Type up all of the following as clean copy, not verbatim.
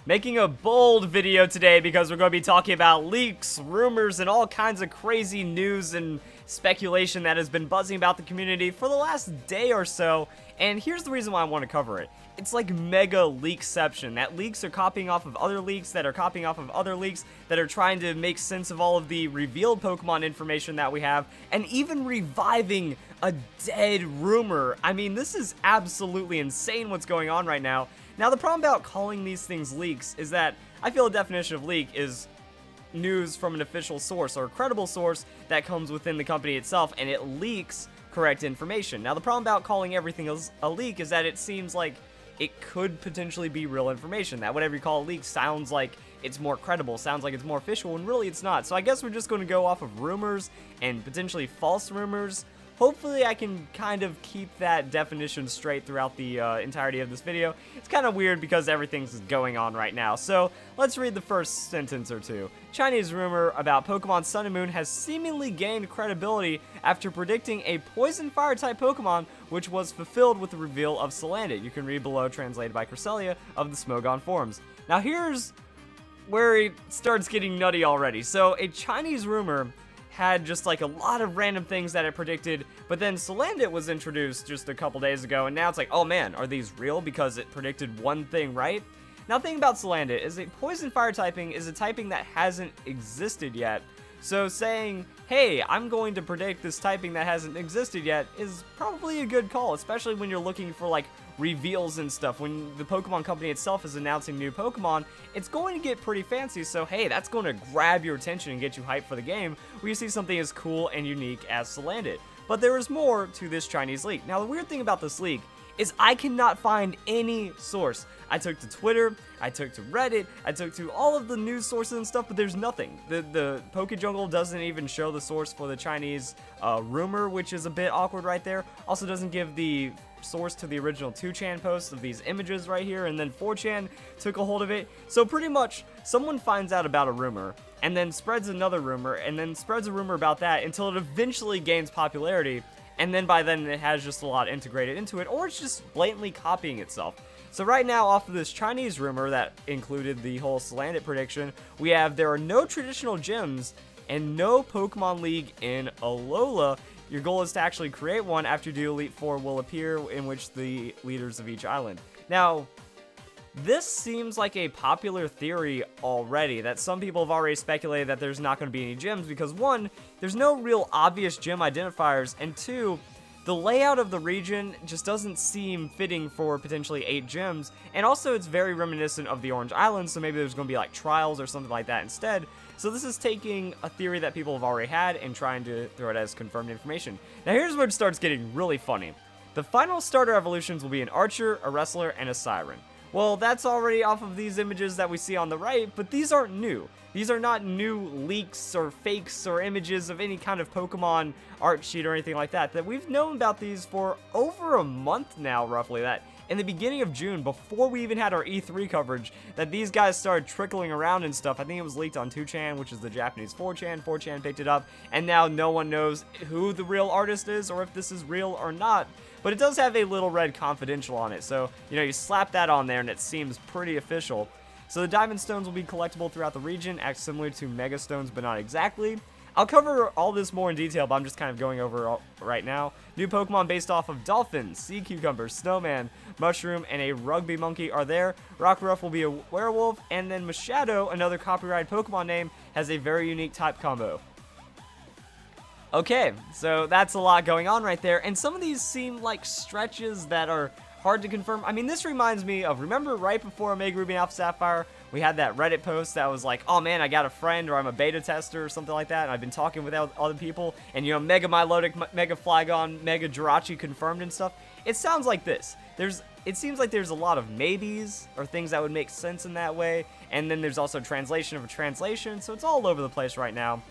Making a bold video today because we're going to be talking about leaks, rumors, and all kinds of crazy news and speculation that has been buzzing about the community for the last day or so. And here's the reason why I want to cover it. It's like mega leakception, that leaks are copying off of other leaks that are copying off of other leaks that are trying to make sense of all of the revealed Pokemon information that we have, and even reviving a dead rumor. I mean, this is absolutely insane what's going on right now. Now, the problem about calling these things leaks is that I feel a definition of leak is news from an official source or a credible source that comes within the company itself, and it leaks correct information. Now, the problem about calling everything a leak is that it seems like it could potentially be real information. That whatever you call a leak sounds like it's more credible, sounds like it's more official, when really it's not. So I guess we're just going to go off of rumors and potentially false rumors. Hopefully I can kind of keep that definition straight throughout the entirety of this video. It's kind of weird because everything's going on right now. So let's read the first sentence or two. Chinese rumor about Pokemon Sun and Moon has seemingly gained credibility after predicting a poison fire type Pokemon, which was fulfilled with the reveal of Salandit. You can read below, translated by Cresselia of the Smogon forums. Now here's where it starts getting nutty already. So a Chinese rumor had just like a lot of random things that it predicted, but then Salandit was introduced just a couple days ago, and now it's like, oh man, are these real because it predicted one thing right? Now, the thing about Salandit is a poison fire typing is a typing that hasn't existed yet. So saying, hey, I'm going to predict this typing that hasn't existed yet is probably a good call, especially when you're looking for like reveals and stuff. When the Pokemon company itself is announcing new Pokemon, it's going to get pretty fancy, so hey, that's going to grab your attention and get you hyped for the game where you see something as cool and unique as Salandit. But there is more to this Chinese leak. Now, the weird thing about this leak is I cannot find any source. I took to Twitter, I took to Reddit, I took to all of the news sources and stuff, but there's nothing. The PokeJungle doesn't even show the source for the Chinese rumor, which is a bit awkward right there. Also doesn't give the source to the original 2chan post of these images right here, and then 4chan took a hold of it. So pretty much, someone finds out about a rumor, and then spreads another rumor, and then spreads a rumor about that until it eventually gains popularity, and then by then it has just a lot integrated into it, or it's just blatantly copying itself. So right now, off of this Chinese rumor that included the whole Salandit prediction, we have there are no traditional gyms and no Pokemon League in Alola. Your goal is to actually create one after you do Elite Four will appear, in which the leaders of each island. Now, this seems like a popular theory already, that some people have already speculated that there's not going to be any gyms because, one, there's no real obvious gym identifiers, and two, the layout of the region just doesn't seem fitting for potentially 8 gyms, and also it's very reminiscent of the Orange Islands, so maybe there's going to be like trials or something like that instead. So this is taking a theory that people have already had and trying to throw it as confirmed information. Now here's where it starts getting really funny. The final starter evolutions will be an Archer, a Wrestler, and a Siren. Well, that's already off of these images that we see on the right, but these aren't new. These are not new leaks or fakes or images of any kind of Pokemon art sheet or anything like that. That we've known about these for over a month now, roughly. That in the beginning of June, before we even had our E3 coverage, that these guys started trickling around and stuff. I think it was leaked on 2chan, which is the Japanese 4chan. 4chan picked it up, and now no one knows who the real artist is or if this is real or not. But it does have a little red confidential on it, so, you know, you slap that on there and it seems pretty official. So the Diamond Stones will be collectible throughout the region, act similar to Mega Stones, but not exactly. I'll cover all this more in detail, but I'm just kind of going over right now. New Pokemon based off of Dolphin, Sea Cucumber, Snowman, Mushroom, and a Rugby Monkey are there. Rockruff will be a Werewolf, and then Machado, another copyrighted Pokemon name, has a very unique type combo. Okay, so that's a lot going on right there, and some of these seem like stretches that are hard to confirm. I mean, this reminds me of, remember right before Omega Ruby and Alpha Sapphire, we had that Reddit post that was like, oh man, I got a friend, or I'm a beta tester, or something like that, and I've been talking with other people, and you know, Mega Milotic, Mega Flygon, Mega Jirachi confirmed and stuff. It sounds like this. It seems like there's a lot of maybes, or things that would make sense in that way, and then there's also translation of a translation, so it's all over the place right now.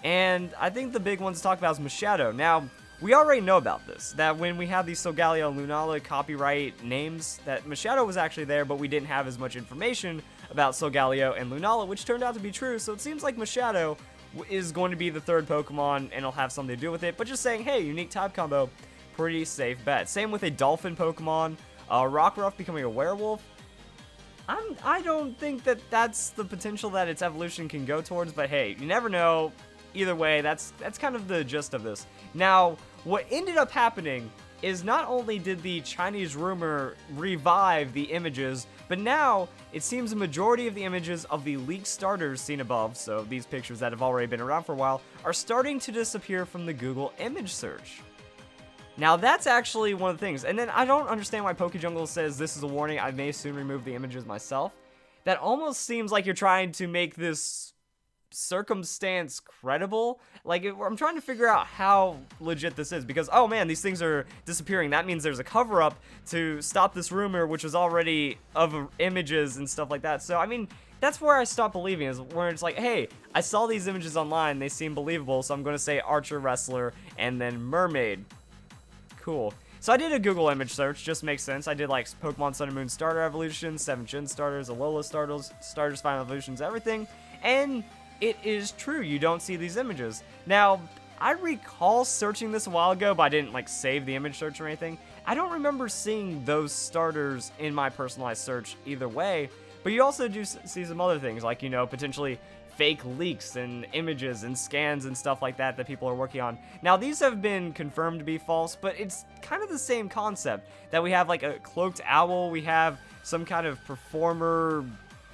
And I think the big ones to talk about is Machado. Now, we already know about this, that when we have these Solgaleo and Lunala copyright names, that Machado was actually there, but we didn't have as much information about Solgaleo and Lunala, which turned out to be true, so it seems like Machado is going to be the third Pokemon, and it'll have something to do with it, but just saying, hey, unique type combo, pretty safe bet. Same with a Dolphin Pokemon, Rockruff becoming a Werewolf. I don't think that that's the potential that its evolution can go towards, but hey, you never know. Either way, that's kind of the gist of this. Now, what ended up happening is not only did the Chinese rumor revive the images, but now it seems a majority of the images of the leaked starters seen above, so these pictures that have already been around for a while, are starting to disappear from the Google image search. Now that's actually one of the things, and then I don't understand why PokeJungle says this is a warning, I may soon remove the images myself. That almost seems like you're trying to make this circumstance credible. Like, I'm trying to figure out how legit this is, because, oh man, these things are disappearing. That means there's a cover-up to stop this rumor, which was already of images and stuff like that. So, I mean, that's where I stopped believing, is where it's like, hey, I saw these images online, they seem believable, so I'm going to say Archer Wrestler and then Mermaid. Cool. So I did a Google image search, just makes sense. I did like Pokemon Sun and Moon starter evolutions, 7 Gen starters, Alola starters, final evolutions, everything. And it is true, you don't see these images. Now, I recall searching this a while ago, but I didn't like save the image search or anything. I don't remember seeing those starters in my personalized search either way, but you also do see some other things, like, you know, potentially fake leaks and images and scans and stuff like that that people are working on. Now, these have been confirmed to be false, but it's kind of the same concept, that we have like a cloaked owl, we have some kind of performer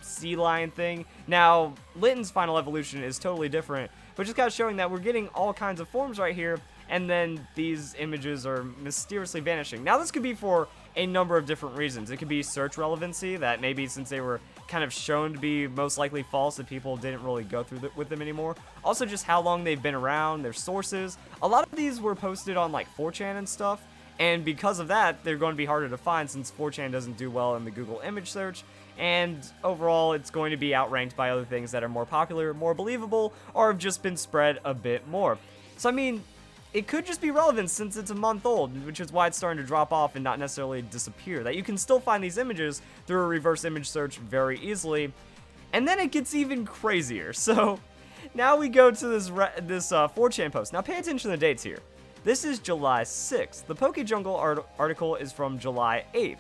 sea lion thing. Now, Litten's final evolution is totally different, but just kind of showing that we're getting all kinds of forms right here, and then these images are mysteriously vanishing. Now, this could be for a number of different reasons. It could be search relevancy, that maybe since they were kind of shown to be most likely false, that people didn't really go through with them anymore. Also, just how long they've been around, their sources. A lot of these were posted on like 4chan and stuff, and because of that, they're going to be harder to find since 4chan doesn't do well in the Google image search, and overall, it's going to be outranked by other things that are more popular, more believable, or have just been spread a bit more. So, I mean, it could just be relevant since it's a month old, which is why it's starting to drop off and not necessarily disappear. That you can still find these images through a reverse image search very easily. And then it gets even crazier. So now we go to this 4chan post. Now pay attention to the dates here. This is July 6th. The PokeJungle article is from July 8th.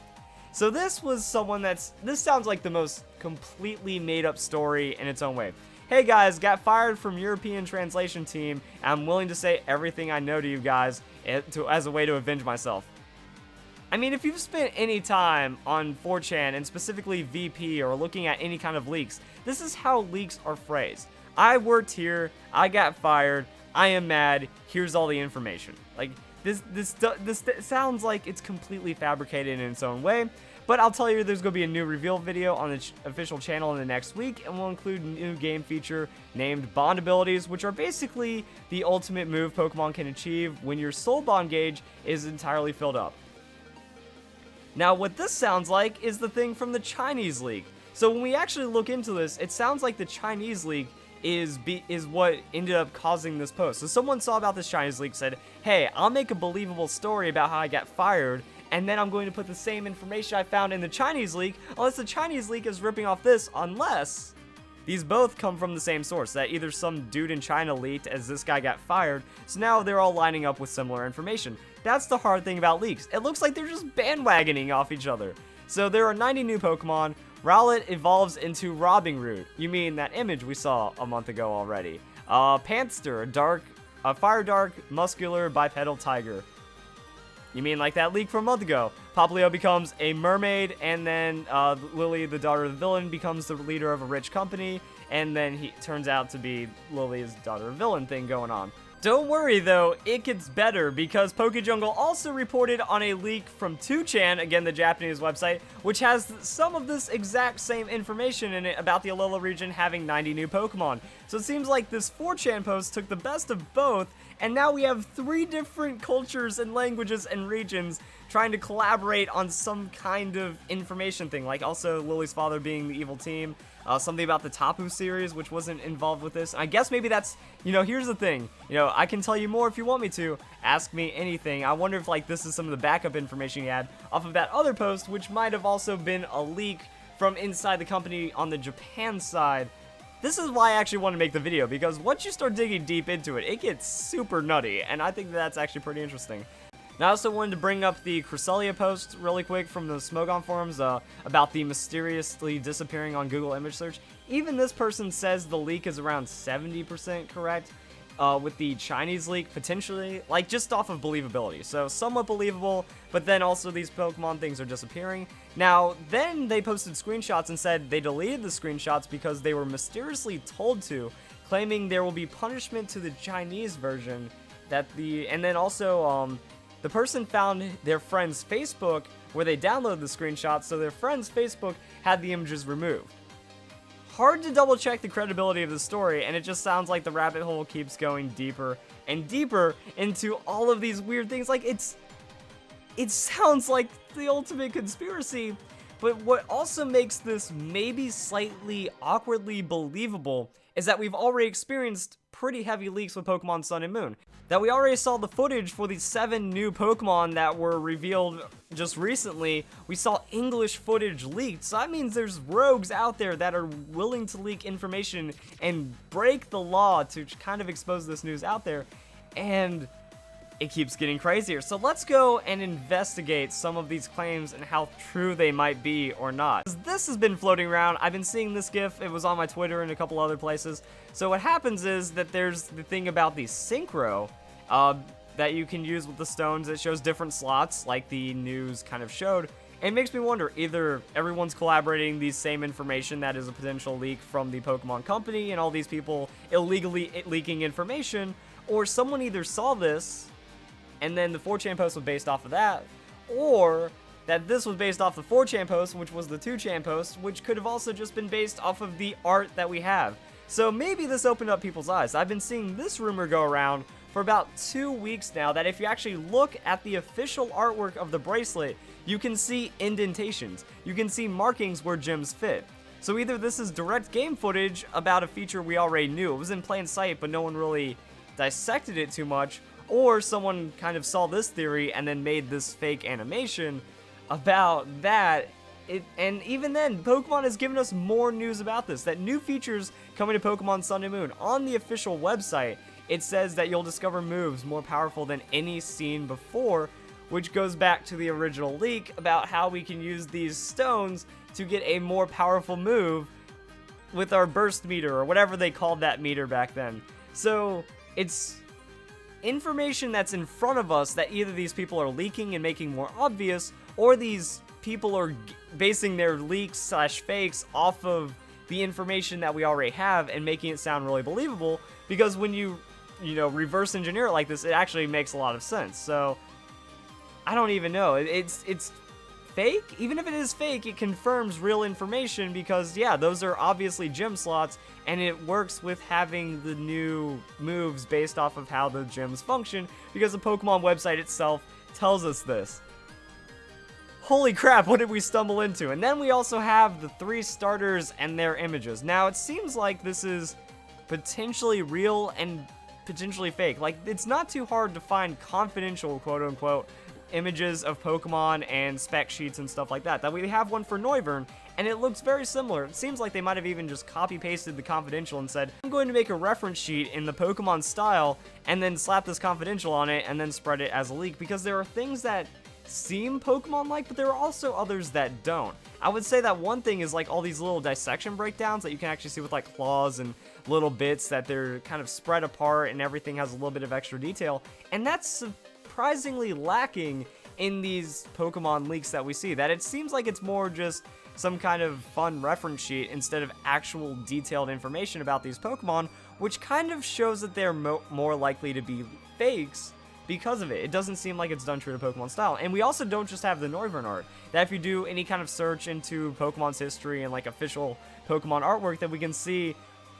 So this was someone this sounds like the most completely made up story in its own way. Hey guys, got fired from European translation team, and I'm willing to say everything I know to you guys as a way to avenge myself. I mean, if you've spent any time on 4chan, and specifically VP, or looking at any kind of leaks, this is how leaks are phrased. I worked here, I got fired, I am mad, here's all the information. Like, this sounds like it's completely fabricated in its own way. But I'll tell you, there's going to be a new reveal video on the official channel in the next week, and we'll include a new game feature named Bond Abilities, which are basically the ultimate move Pokemon can achieve when your Soul Bond gauge is entirely filled up. Now, what this sounds like is the thing from the Chinese leak. So when we actually look into this, it sounds like the Chinese leak is what ended up causing this post. So someone saw about this Chinese leak, said, hey, I'll make a believable story about how I got fired, and then I'm going to put the same information I found in the Chinese leak, unless the Chinese leak is ripping off this, unless these both come from the same source, that either some dude in China leaked as this guy got fired, so now they're all lining up with similar information. That's the hard thing about leaks. It looks like they're just bandwagoning off each other. So there are 90 new Pokemon. Rowlet evolves into Robbing Root. You mean that image we saw a month ago already. Pantster, a fire dark, muscular, bipedal tiger. You mean like that leak from a month ago. Popplio becomes a mermaid, and then Lily, the daughter of the villain, becomes the leader of a rich company, and then he turns out to be Lily's daughter of villain thing going on. Don't worry though, it gets better, because PokeJungle also reported on a leak from 2chan, again the Japanese website, which has some of this exact same information in it about the Alola region having 90 new Pokemon. So it seems like this 4chan post took the best of both, and now we have 3 different cultures and languages and regions trying to collaborate on some kind of information thing, like also Lily's father being the evil team, something about the Tapu series, which wasn't involved with this. I guess maybe that's, here's the thing, I can tell you more if you want me to. Ask me anything. I wonder if, like, this is some of the backup information you had off of that other post, which might have also been a leak from inside the company on the Japan side. This is why I actually want to make the video, because once you start digging deep into it, it gets super nutty, and I think that's actually pretty interesting. Now, I also wanted to bring up the Cresselia post really quick from the Smogon forums about the mysteriously disappearing on Google image search. Even this person says the leak is around 70% correct, with the Chinese leak potentially, like, just off of believability. So, somewhat believable, but then also these Pokemon things are disappearing. Now, then they posted screenshots and said they deleted the screenshots because they were mysteriously told to, claiming there will be punishment to the Chinese version, and then also, the person found their friend's Facebook where they downloaded the screenshots, so their friend's Facebook had the images removed. Hard to double check the credibility of the story, and it just sounds like the rabbit hole keeps going deeper and deeper into all of these weird things. Like, it sounds like the ultimate conspiracy, but what also makes this maybe slightly awkwardly believable is that we've already experienced pretty heavy leaks with Pokemon Sun and Moon. That we already saw the footage for these 7 new Pokemon that were revealed just recently. We saw English footage leaked, so that means there's rogues out there that are willing to leak information and break the law to kind of expose this news out there, and it keeps getting crazier. So let's go and investigate some of these claims and how true they might be or not. This has been floating around. I've been seeing this GIF. It was on my Twitter and a couple other places. So what happens is that there's the thing about the Synchro that you can use with the stones. It shows different slots, like the news kind of showed. And it makes me wonder, either everyone's collaborating the same information that is a potential leak from the Pokemon company and all these people illegally leaking information, or someone either saw this and then the 4chan post was based off of that, or that this was based off the 4chan post, which was the 2chan post, which could have also just been based off of the art that we have. So maybe this opened up people's eyes. I've been seeing this rumor go around for about 2 weeks now, that if you actually look at the official artwork of the bracelet, you can see indentations. You can see markings where gems fit. So either this is direct game footage about a feature we already knew. It was in plain sight, but no one really dissected it too much, or someone kind of saw this theory and then made this fake animation about that. And even then, Pokemon has given us more news about this, that new features coming to Pokemon Sun and Moon. On the official website, it says that you'll discover moves more powerful than any seen before, which goes back to the original leak about how we can use these stones to get a more powerful move with our burst meter, or whatever they called that meter back then. So it's information that's in front of us that either these people are leaking and making more obvious, or these people are basing their leaks / fakes off of the information that we already have and making it sound really believable, because when you reverse engineer it like this, it actually makes a lot of sense. So I don't even know. It's fake. Even if it is fake, it confirms real information, because yeah, those are obviously gym slots, and it works with having the new moves based off of how the gyms function, because the Pokemon website itself tells us this. Holy crap, what did we stumble into? And then we also have the 3 starters and their images. Now, it seems like this is potentially real and potentially fake. Like, it's not too hard to find confidential, quote-unquote, images of Pokemon and spec sheets and stuff like that. That we have one for Noivern, and it looks very similar. It seems like they might have even just copy-pasted the confidential and said, I'm going to make a reference sheet in the Pokemon style, and then slap this confidential on it, and then spread it as a leak, because there are things that seem Pokemon-like, but there are also others that don't. I would say that one thing is like all these little dissection breakdowns that you can actually see with like claws and little bits that they're kind of spread apart, and everything has a little bit of extra detail, and that's surprisingly lacking in these Pokemon leaks that we see. That it seems like it's more just some kind of fun reference sheet instead of actual detailed information about these Pokemon, which kind of shows that they're more likely to be fakes because of it. It doesn't seem like it's done true to Pokemon style. And we also don't just have the Noivern art. That if you do any kind of search into Pokemon's history and like official Pokemon artwork, that we can see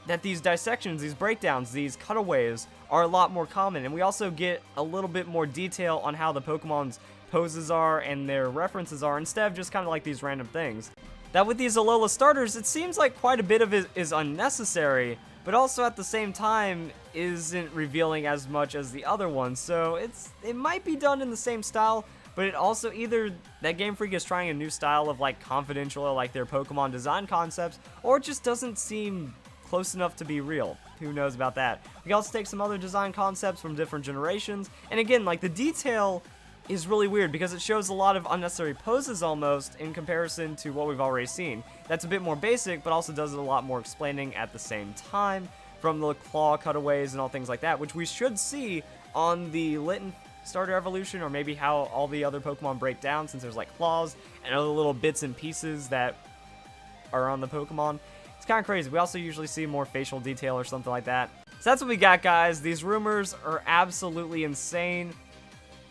that these dissections, these breakdowns, these cutaways are a lot more common. And we also get a little bit more detail on how the Pokemon's poses are and their references are, instead of just kind of like these random things. That with these Alola starters, it seems like quite a bit of it is unnecessary, but also at the same time isn't revealing as much as the other ones. So it might be done in the same style, but it also either that Game Freak is trying a new style of like confidential or like their Pokemon design concepts, or it just doesn't seem close enough to be real. Who knows about that? We can also take some other design concepts from different generations, and again, like the detail is really weird because it shows a lot of unnecessary poses almost in comparison to what we've already seen. That's a bit more basic, but also does a lot more explaining at the same time, from the claw cutaways and all things like that, which we should see on the Litten starter evolution, or maybe how all the other Pokemon break down, since there's like claws and other little bits and pieces that are on the Pokemon. It's kind of crazy. We also usually see more facial detail or something like that. So that's what we got, guys. These rumors are absolutely insane.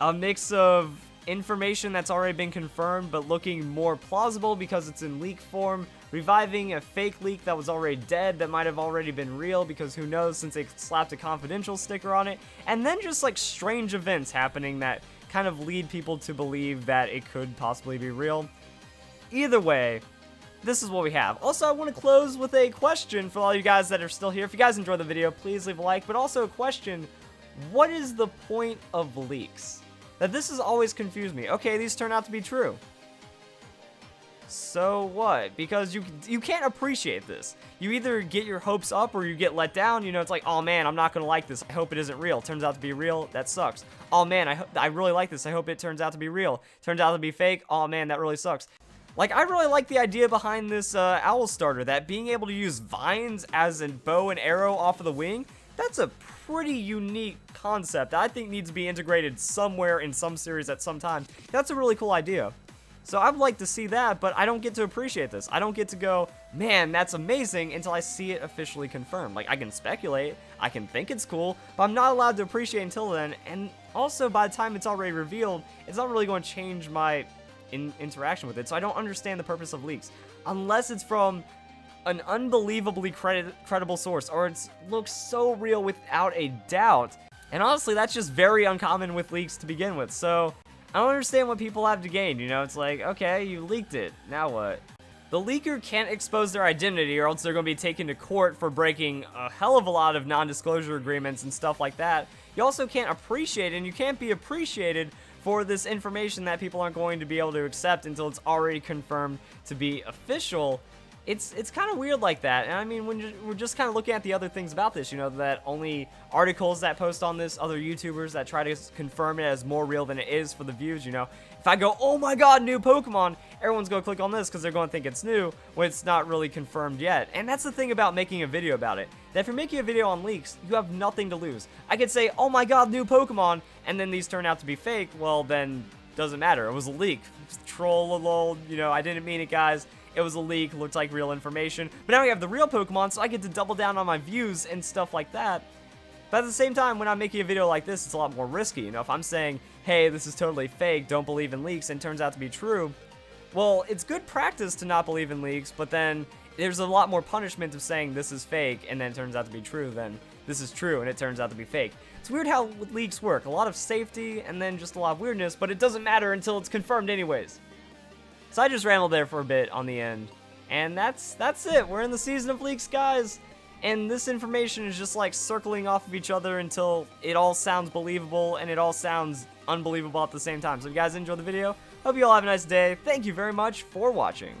A mix of information that's already been confirmed, but looking more plausible because it's in leak form. Reviving a fake leak that was already dead that might have already been real, because who knows, since they slapped a confidential sticker on it. And then just like strange events happening that kind of lead people to believe that it could possibly be real. Either way, this is what we have. Also, I want to close with a question for all you guys that are still here. If you guys enjoyed the video, please leave a like, but also a question: what is the point of leaks? That this has always confused me. Okay, these turn out to be true. So what? Because you can't appreciate this. You either get your hopes up or you get let down. You know, it's like, oh man, I'm not gonna like this. I hope it isn't real. Turns out to be real. That sucks. Oh man, I really like this. I hope it turns out to be real. Turns out to be fake. Oh man, that really sucks. Like, I really like the idea behind this owl starter, that being able to use vines as a bow and arrow off of the wing, that's a pretty unique concept that I think needs to be integrated somewhere in some series at some time. That's a really cool idea. So I'd like to see that, but I don't get to appreciate this. I don't get to go, man, that's amazing, until I see it officially confirmed. Like, I can speculate, I can think it's cool, but I'm not allowed to appreciate until then. And also, by the time it's already revealed, it's not really going to change my interaction with it. So I don't understand the purpose of leaks, unless it's from an unbelievably credible source, or it looks so real without a doubt. And honestly, that's just very uncommon with leaks to begin with. So I don't understand what people have to gain, you know? It's like, okay, you leaked it, now what? The leaker can't expose their identity, or else they're going to be taken to court for breaking a hell of a lot of non-disclosure agreements and stuff like that. You also can't appreciate it, and you can't be appreciated for this information that people aren't going to be able to accept until it's already confirmed to be official. It's kind of weird like that. And I mean, when we're just kind of looking at the other things about this, you know, that only articles that post on this, other YouTubers that try to confirm it as more real than it is for the views, you know. If I go, oh my god, new Pokemon, everyone's going to click on this because they're going to think it's new when it's not really confirmed yet. And that's the thing about making a video about it. That if you're making a video on leaks, you have nothing to lose. I could say, oh my god, new Pokemon, and then these turn out to be fake. Well, then, doesn't matter. It was a leak. Troll, lol, you know, I didn't mean it, guys. It was a leak, looked like real information. But now we have the real Pokemon, so I get to double down on my views and stuff like that. But at the same time, when I'm making a video like this, it's a lot more risky. You know, if I'm saying, hey, this is totally fake, don't believe in leaks, and it turns out to be true, well, it's good practice to not believe in leaks, but then there's a lot more punishment of saying this is fake, and then it turns out to be true, than this is true, and it turns out to be fake. It's weird how leaks work. A lot of safety, and then just a lot of weirdness, but it doesn't matter until it's confirmed anyways. So I just rambled there for a bit on the end. And that's it. We're in the season of leaks, guys. And this information is just like circling off of each other until it all sounds believable and it all sounds unbelievable at the same time. So if you guys enjoyed the video, hope you all have a nice day. Thank you very much for watching.